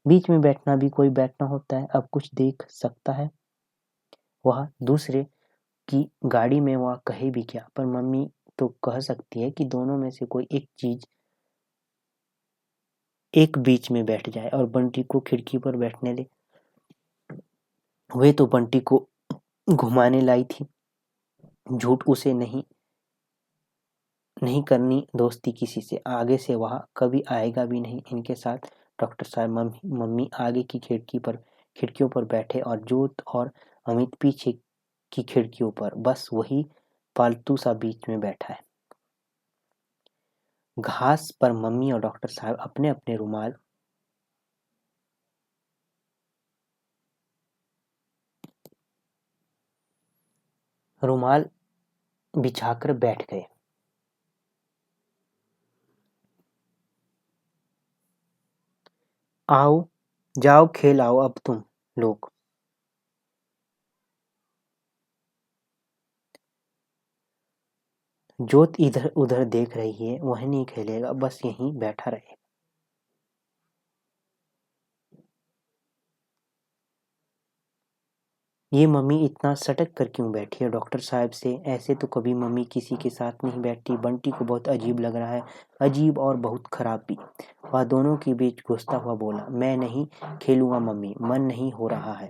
बीच में बैठना भी कोई बैठना होता है। अब कुछ देख सकता है वह दूसरे की गाड़ी में, वह कहे भी क्या, पर मम्मी तो कह सकती है कि दोनों में से कोई एक चीज एक बीच में बैठ जाए और बंटी को खिड़की पर बैठने दे। वे तो बंटी को घुमाने लाई थी। झूठ उसे नहीं करनी दोस्ती किसी से। आगे से वह कभी आएगा भी नहीं इनके साथ। डॉक्टर साहब मम्मी आगे की खिड़कियों पर बैठे, और जोत और अमित पीछे की खिड़कियों पर। बस वही पालतू सा बीच में बैठा है। घास पर मम्मी और डॉक्टर साहब अपने अपने रुमाल बिछाकर बैठ गए। आओ, जाओ खेल आओ अब तुम लोग। जोत इधर उधर देख रही है। वह नहीं खेलेगा, बस यहीं बैठा रहे। ये मम्मी इतना सटक कर क्यों बैठी है डॉक्टर साहब से? ऐसे तो कभी मम्मी किसी के साथ नहीं बैठती। बंटी को बहुत अजीब लग रहा है, अजीब और बहुत खराब भी। वह दोनों के बीच घुसता हुआ बोला, मैं नहीं खेलूंगा मम्मी, मन नहीं हो रहा है।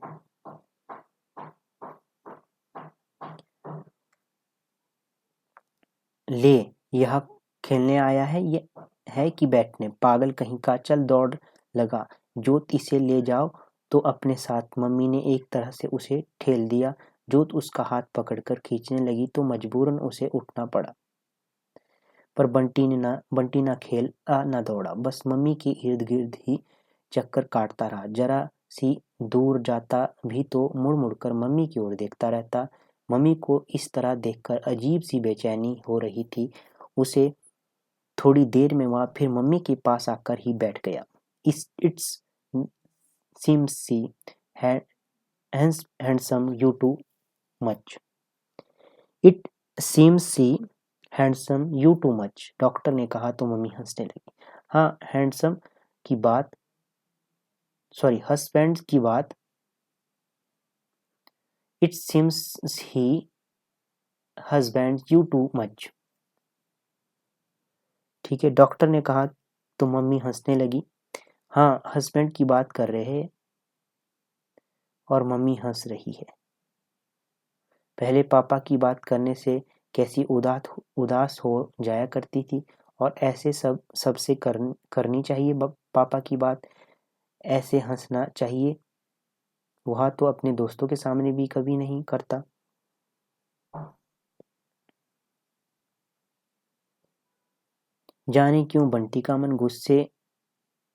ले, यह खेलने आया है ये है कि बैठने? पागल कहीं का, चल दौड़ लगा। जोत, इसे ले जाओ तो अपने साथ। मम्मी ने एक तरह से उसे ठेल दिया। जोत उसका हाथ पकड़कर खींचने लगी तो मजबूरन उसे उठना पड़ा। पर बंटी ना खेला ना दौड़ा, बस मम्मी के इर्द गिर्द ही चक्कर काटता रहा। जरा सी दूर जाता भी तो मुड़ मुड़कर मम्मी की ओर देखता रहता। मम्मी को इस तरह देखकर अजीब सी बेचैनी हो रही थी उसे। थोड़ी देर में वह फिर मम्मी के पास आकर ही बैठ गया। It's seems see handsome you too much. It seems see handsome you too much, doctor ने कहा तो मम्मी हंसने लगी। हाँ, हैंडसम की बात, सॉरी, हस्बैंड की बात। It seems he husband you too much. ठीक है, डॉक्टर ने कहा तो मम्मी हंसने लगी। हाँ, हस्बैंड की बात कर रहे हैं, और मम्मी हंस रही है। पहले पापा की बात करने से कैसी उदास हो जाया करती थी, और ऐसे सबसे करनी चाहिए पापा की बात, ऐसे हंसना चाहिए। वह तो अपने दोस्तों के सामने भी कभी नहीं करता। जाने क्यों बंटी का मन गुस्से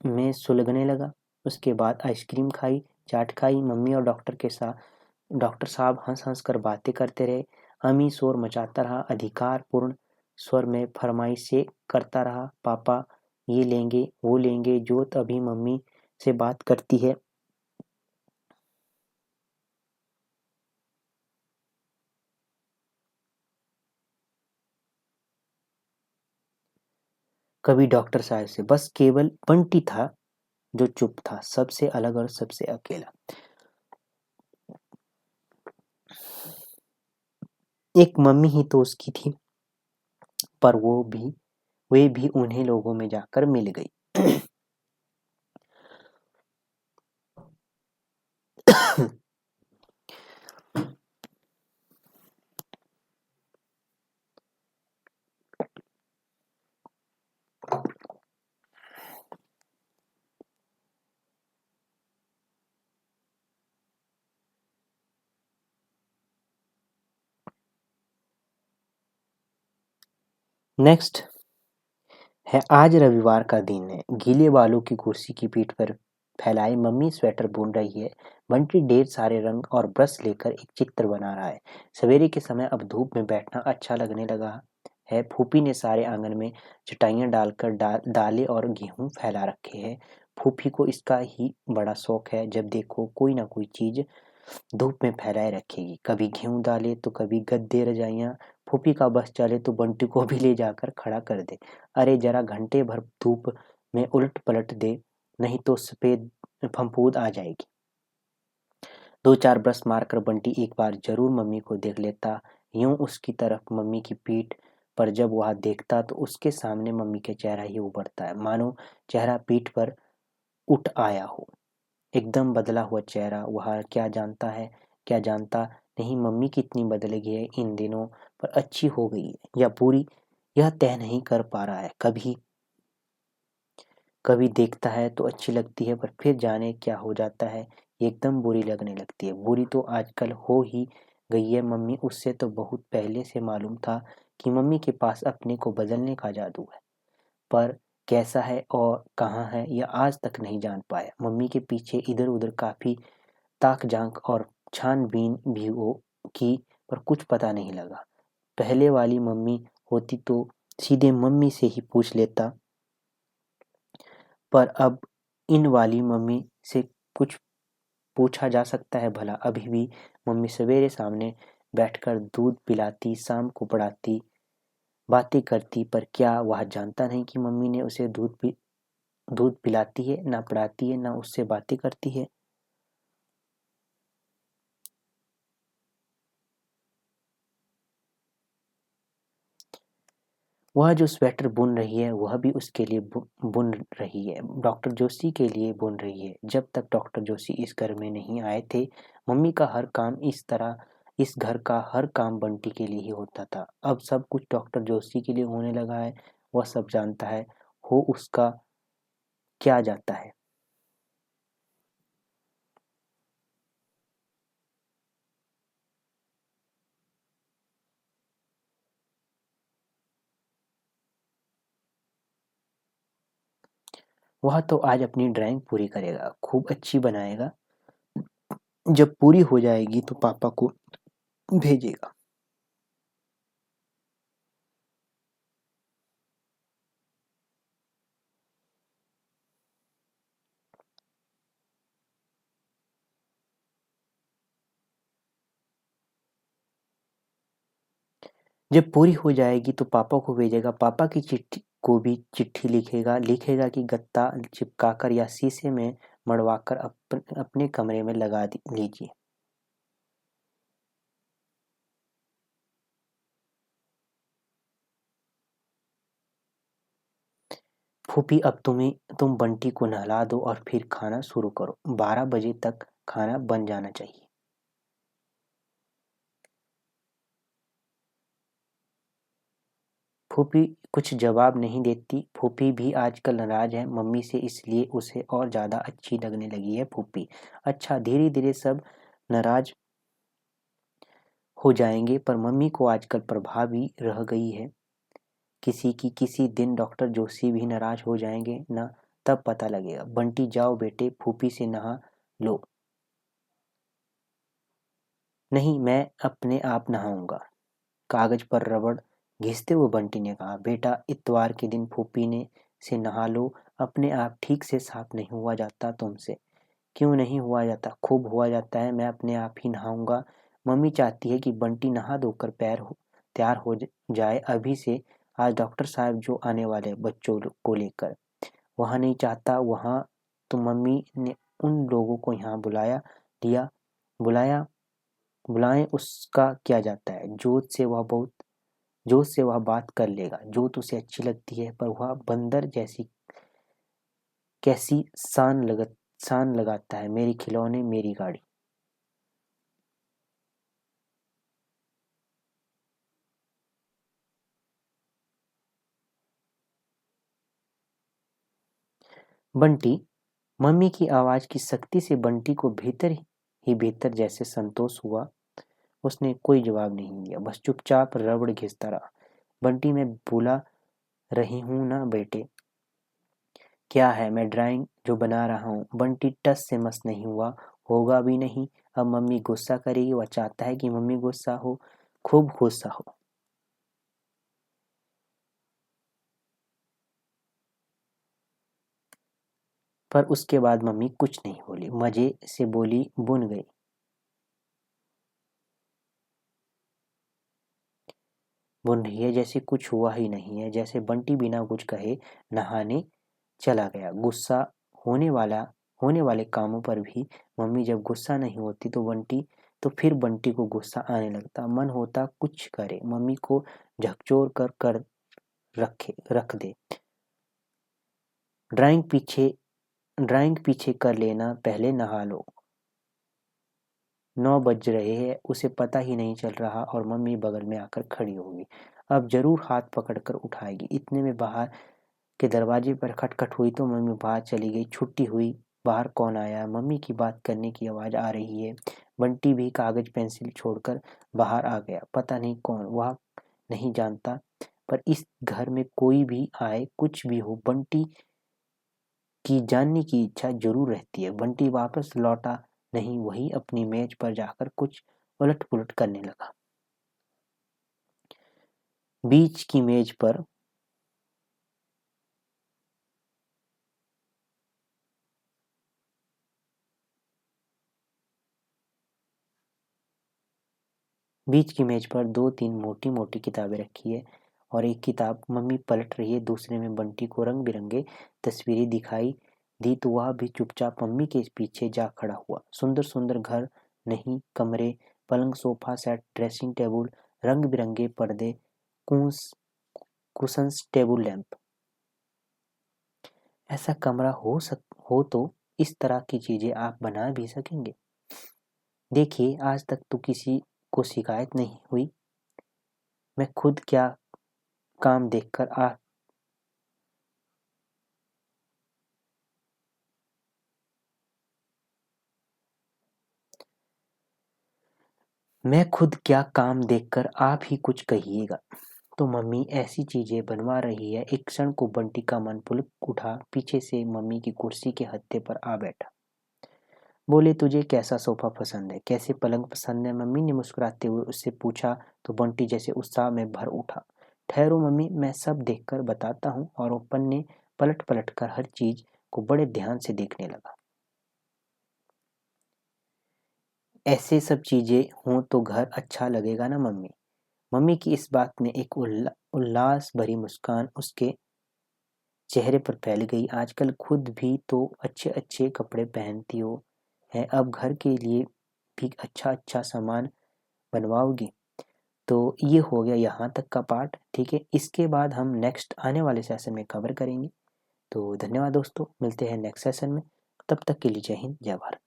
में सुलगने लगा। उसके बाद आइसक्रीम खाई, चाट खाई। मम्मी और डॉक्टर साहब हंस हंस कर बातें करते रहे। अमी शोर मचाता रहा, अधिकार पूर्ण स्वर में फरमाइशें करता रहा, पापा ये लेंगे वो लेंगे। जोत अभी मम्मी से बात करती है। कभी डॉक्टर साहब से। बस केवल बंटी था जो चुप था, सबसे अलग और सबसे अकेला। एक मम्मी ही तो उसकी थी, पर वे भी उन्हीं लोगों में जाकर मिल गई। नेक्स्ट है, आज रविवार का दिन है। गीले बालों की कुर्सी की पीठ पर फैलाई मम्मी स्वेटर बुन रही है। बंटी ढेर सारे रंग और ब्रश लेकर एक चित्र बना रहा है। सवेरे के समय अब धूप में बैठना अच्छा लगने लगा है। फूफी ने सारे आंगन में चटाइयां डालकर दालें और गेहूं फैला रखे हैं। फूफी को इसका ही बड़ा शौक है। जब देखो कोई ना कोई चीज धूप में फैलाए रखेगी, कभी गेहूं डाले तो कभी गद्दे रजाइयां। फूफी का बस चले तो बंटी को भी ले जाकर खड़ा कर दे। अरे जरा घंटे भर धूप में उलट पलट दे, नहीं तो सफेद फंफूद आ जाएगी। दो चार ब्रश मारकर बंटी एक बार जरूर मम्मी को देख लेता। यूं उसकी तरफ मम्मी की पीठ पर जब वह देखता तो उसके सामने मम्मी का चेहरा ही उभरता है, मानो चेहरा पीठ पर उठ आया हो। एकदम बदला हुआ चेहरा। वह क्या जानता है, क्या जानता नहीं मम्मी कितनी बदल गई है इन दिनों, पर अच्छी हो गई है या बुरी यह तय नहीं कर पा रहा है। कभी कभी देखता है तो अच्छी लगती है, पर फिर जाने क्या हो जाता है, एकदम बुरी लगने लगती है। बुरी तो आजकल हो ही गई है। मम्मी उससे तो बहुत पहले से मालूम था कि मम्मी के पास अपने को बदलने का जादू है, पर कैसा है और कहाँ है यह आज तक नहीं जान पाया। मम्मी के पीछे इधर उधर काफी ताक झांक और छानबीन भी हो की, पर कुछ पता नहीं लगा। पहले वाली मम्मी होती तो सीधे मम्मी से ही पूछ लेता, पर अब इन वाली मम्मी से कुछ पूछा जा सकता है भला? अभी भी मम्मी सवेरे सामने बैठकर दूध पिलाती, शाम को पढ़ाती, बातें करती, पर क्या वह जानता नहीं कि मम्मी ने उसे दूध पिलाती है, ना पढ़ाती है, ना उससे बातें करती है। वह जो स्वेटर बुन रही है वह भी उसके लिए बुन रही है, डॉक्टर जोशी के लिए बुन रही है। जब तक डॉक्टर जोशी इस घर में नहीं आए थे, मम्मी का हर काम इस घर का हर काम बंटी के लिए ही होता था। अब सब कुछ डॉक्टर जोशी के लिए होने लगा है। वह सब जानता है, हो उसका क्या जाता है। वह तो आज अपनी ड्राइंग पूरी करेगा, खूब अच्छी बनाएगा। जब पूरी हो जाएगी तो पापा को भेजेगा। जब पूरी हो जाएगी तो पापा को भेजेगा। पापा की चिट्ठी को भी चिट्ठी लिखेगा। लिखेगा कि गत्ता चिपकाकर या शीशे में मड़वाकर अपने कमरे में लगा लीजिए। फूफी अब तुम बंटी को नहला दो और फिर खाना शुरू करो। 12 बजे तक खाना बन जाना चाहिए। फूफी कुछ जवाब नहीं देती। फूफी भी आजकल नाराज है मम्मी से, इसलिए उसे और ज्यादा अच्छी लगने लगी है फूफी। अच्छा, धीरे धीरे सब नाराज हो जाएंगे, पर मम्मी को आजकल प्रभाव ही रह गई है किसी दिन डॉक्टर जोशी भी नाराज हो जाएंगे ना, तब पता लगेगा। बंटी जाओ बेटे, फूफी से नहा लो। नहीं, मैं अपने आप नहाऊंगा, कागज पर रबड़ घिसते हुए बंटी ने कहा। बेटा, इतवार के दिन फूफी ने से नहा लो, अपने आप ठीक से साफ नहीं हुआ जाता तुमसे। क्यों नहीं हुआ जाता? खूब हुआ जाता है, मैं अपने आप ही नहाऊंगा। मम्मी चाहती है कि बंटी नहा धोकर तैयार हो जाए अभी से। आज डॉक्टर साहब जो आने वाले बच्चों को लेकर, वहाँ नहीं चाहता, वहाँ तो मम्मी ने उन लोगों को यहाँ बुलाएं, उसका क्या जाता है। जोत से वह बात कर लेगा। जोत उसे अच्छी लगती है, पर वह बंदर जैसी कैसी शान लगाता है, मेरे खिलौने मेरी गाड़ी। बंटी। मम्मी की आवाज की सख्ती से बंटी को भीतर जैसे संतोष हुआ। उसने कोई जवाब नहीं दिया, बस चुपचाप रबड़ घिसता रहा। बंटी, मैं बोला रही हूँ ना बेटे। क्या है? मैं ड्राइंग जो बना रहा हूँ। बंटी टस से मस नहीं हुआ, होगा भी नहीं। अब मम्मी गुस्सा करेगी, वह चाहता है कि मम्मी गुस्सा हो, खूब गुस्सा हो। पर उसके बाद मम्मी कुछ नहीं बोली, मजे से बोली, बुन गई। बुन रही है जैसे कुछ हुआ ही नहीं है, जैसे बंटी बिना कुछ कहे नहाने चला गया। गुस्सा होने वाला होने वाले कामों पर भी मम्मी जब गुस्सा नहीं होती तो फिर बंटी को गुस्सा आने लगता। मन होता कुछ करे, मम्मी को झकझोर कर रख दे। ड्राइंग पीछे कर लेना, पहले नहा लो। 9 बज रहे हैं, उसे पता ही नहीं चल रहा, और मम्मी बगल में आकर खड़ी होगी। अब जरूर हाथ पकड़कर उठाएगी। इतने में बाहर के दरवाजे पर खटखट हुई तो मम्मी बाहर चली गई। छुट्टी हुई। बाहर कौन आया? मम्मी की बात करने की आवाज आ रही है। बंटी भी कागज पेंसिल छोड़कर बाहर आ गया। पता नहीं कौन, वह नहीं जानता, पर इस घर में कोई भी आए, कुछ भी हो, बंटी की जानने की इच्छा जरूर रहती है। बंटी वापस लौटा नहीं, वही अपनी मेज पर जाकर कुछ उलट पुलट करने लगा। बीच की मेज पर बीच की मेज पर 2-3 मोटी मोटी किताबें रखी है, और एक किताब मम्मी पलट रही है। दूसरे में बंटी को रंग बिरंगे तस्वीरें दिखाई दी तो वह भी चुपचाप मम्मी के पीछे जा खड़ा हुआ। सुंदर सुंदर घर नहीं, कमरे, पलंग, सोफा सेट, ड्रेसिंग टेबल, रंग बिरंगे पर्दे, कुश कुशंस, टेबल लैंप। ऐसा कमरा हो तो इस तरह की चीजें आप बना भी सकेंगे। देखिए, आज तक तो किसी को शिकायत नहीं हुई। मैं खुद क्या काम देखकर आ मैं खुद क्या काम देखकर आप ही कुछ कहिएगा। तो मम्मी ऐसी चीजें बनवा रही है। एक क्षण को बंटी का मन पुलक उठा, पीछे से मम्मी की कुर्सी के हत्थे पर आ बैठा। बोले, तुझे कैसा सोफा पसंद है, कैसे पलंग पसंद है? मम्मी ने मुस्कुराते हुए उससे पूछा तो बंटी जैसे उत्साह में भर उठा। ठहरो मम्मी, मैं सब देखकर बताता हूँ। और वो पन्ने पलट पलट कर हर चीज को बड़े ध्यान से देखने लगा। ऐसे सब चीजें हों तो घर अच्छा लगेगा ना मम्मी? मम्मी की इस बात में एक उल्लास भरी मुस्कान उसके चेहरे पर फैल गई। आजकल खुद भी तो अच्छे अच्छे कपड़े पहनती हो है, अब घर के लिए भी अच्छा अच्छा सामान बनवाओगी? तो ये हो गया यहाँ तक का पार्ट। ठीक है, इसके बाद हम नेक्स्ट आने वाले सेशन में कवर करेंगे। तो धन्यवाद दोस्तों, मिलते हैं नेक्स्ट सेशन में। तब तक के लिए जय हिंद, जय भारत।